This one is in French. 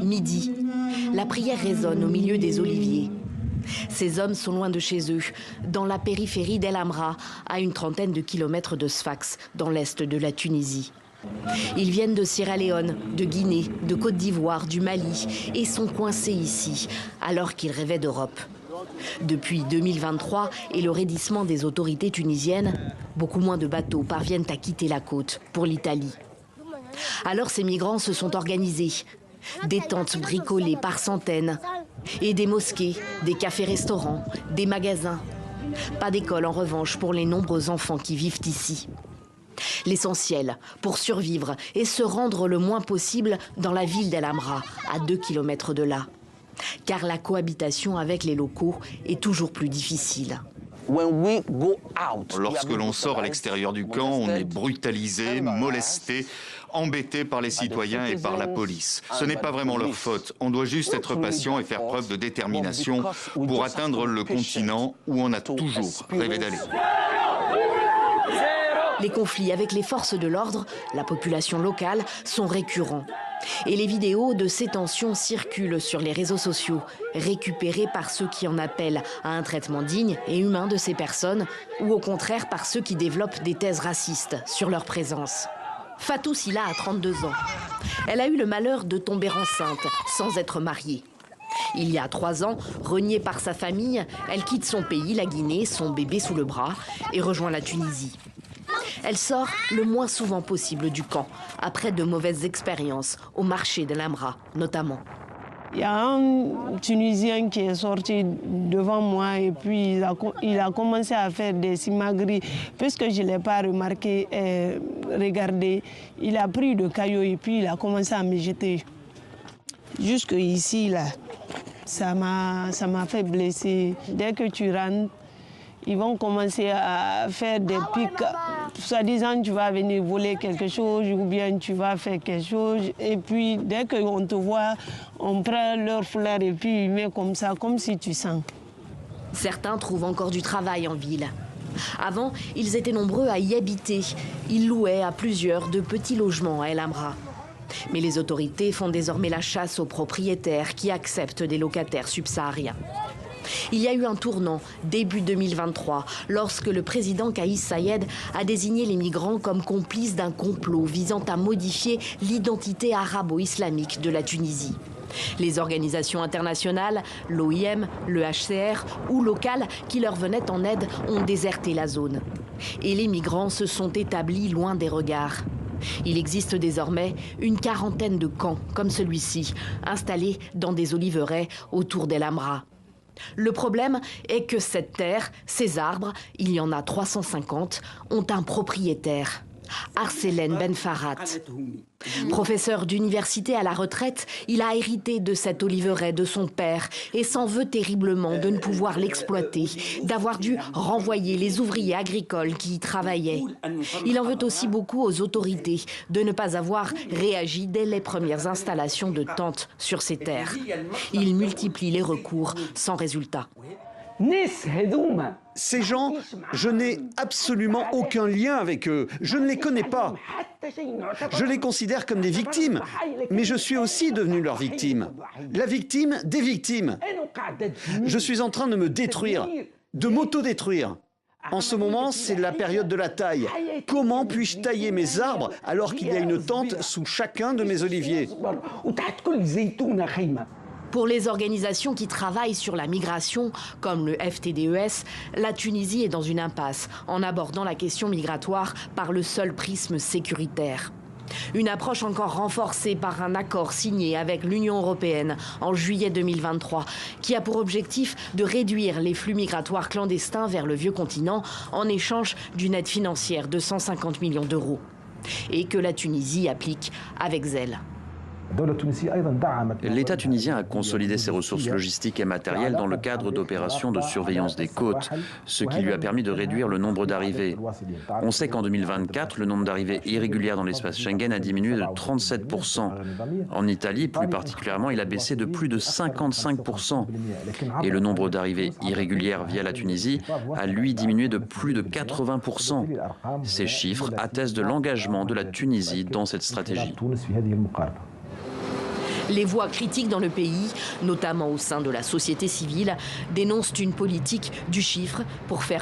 Midi, la prière résonne au milieu des oliviers. Ces hommes sont loin de chez eux, dans la périphérie d'El Amra, à une trentaine de kilomètres de Sfax, dans l'est de la Tunisie. Ils viennent de Sierra Leone, de Guinée, de Côte d'Ivoire, du Mali et sont coincés ici, alors qu'ils rêvaient d'Europe. Depuis 2023 et le raidissement des autorités tunisiennes, beaucoup moins de bateaux parviennent à quitter la côte pour l'Italie. Alors ces migrants se sont organisés. Des tentes bricolées par centaines et des mosquées, des cafés-restaurants, des magasins. Pas d'école en revanche pour les nombreux enfants qui vivent ici. L'essentiel pour survivre et se rendre le moins possible dans la ville d'El Amra, à 2 kilomètres de là. Car la cohabitation avec les locaux est toujours plus difficile. Lorsque l'on sort à l'extérieur du camp, on est brutalisé, molesté, embêté par les citoyens et par la police. Ce n'est pas vraiment leur faute. On doit juste être patient et faire preuve de détermination pour atteindre le continent où on a toujours rêvé d'aller. Les conflits avec les forces de l'ordre, la population locale, sont récurrents. Et les vidéos de ces tensions circulent sur les réseaux sociaux, récupérées par ceux qui en appellent à un traitement digne et humain de ces personnes, ou au contraire par ceux qui développent des thèses racistes sur leur présence. Fatou Silla a 32 ans. Elle a eu le malheur de tomber enceinte sans être mariée. Il y a 3 ans, reniée par sa famille, elle quitte son pays, la Guinée, son bébé sous le bras, et rejoint la Tunisie. Elle sort le moins souvent possible du camp, après de mauvaises expériences, au marché d'El Amra notamment. Il y a un Tunisien qui est sorti devant moi et puis il a commencé à faire des simagrées. Puisque je ne l'ai pas remarqué et regardé, il a pris de cailloux et puis il a commencé à me jeter. Jusque ici, là, ça m'a fait blesser. Dès que tu rentres, ils vont commencer à faire des pics. Soi-disant, tu vas venir voler quelque chose ou bien tu vas faire quelque chose. Et puis, dès qu'on te voit, on prend leur fleur et puis ils mettent comme ça, comme si tu sens. Certains trouvent encore du travail en ville. Avant, ils étaient nombreux à y habiter. Ils louaient à plusieurs de petits logements à El Amra. Mais les autorités font désormais la chasse aux propriétaires qui acceptent des locataires subsahariens. Il y a eu un tournant début 2023 lorsque le président Kais Saied a désigné les migrants comme complices d'un complot visant à modifier l'identité arabo-islamique de la Tunisie. Les organisations internationales, l'OIM, le HCR ou locales qui leur venaient en aide ont déserté la zone. Et les migrants se sont établis loin des regards. Il existe désormais une quarantaine de camps comme celui-ci, installés dans des oliveraies autour d'El Amra. Le problème est que cette terre, ces arbres, il y en a 350, ont un propriétaire, Arselen Ben Farhat. Professeur d'université à la retraite, il a hérité de cet oliveraie de son père et s'en veut terriblement de ne pouvoir l'exploiter, d'avoir dû renvoyer les ouvriers agricoles qui y travaillaient. Il en veut aussi beaucoup aux autorités de ne pas avoir réagi dès les premières installations de tentes sur ces terres. Il multiplie les recours sans résultat. Ces gens, je n'ai absolument aucun lien avec eux. Je ne les connais pas. Je les considère comme des victimes, mais je suis aussi devenu leur victime. La victime des victimes. Je suis en train de me détruire, de m'auto-détruire. En ce moment, c'est la période de la taille. Comment puis-je tailler mes arbres alors qu'il y a une tente sous chacun de mes oliviers ? Pour les organisations qui travaillent sur la migration, comme le FTDES, la Tunisie est dans une impasse en abordant la question migratoire par le seul prisme sécuritaire. Une approche encore renforcée par un accord signé avec l'Union européenne en juillet 2023, qui a pour objectif de réduire les flux migratoires clandestins vers le vieux continent en échange d'une aide financière de 150 millions d'euros. Et que la Tunisie applique avec zèle. L'État tunisien a consolidé ses ressources logistiques et matérielles dans le cadre d'opérations de surveillance des côtes, ce qui lui a permis de réduire le nombre d'arrivées. On sait qu'en 2024, le nombre d'arrivées irrégulières dans l'espace Schengen a diminué de 37%. En Italie, plus particulièrement, il a baissé de plus de 55%. Et le nombre d'arrivées irrégulières via la Tunisie a, lui, diminué de plus de 80%. Ces chiffres attestent de l'engagement de la Tunisie dans cette stratégie. Les voix critiques dans le pays, notamment au sein de la société civile, dénoncent une politique du chiffre pour faire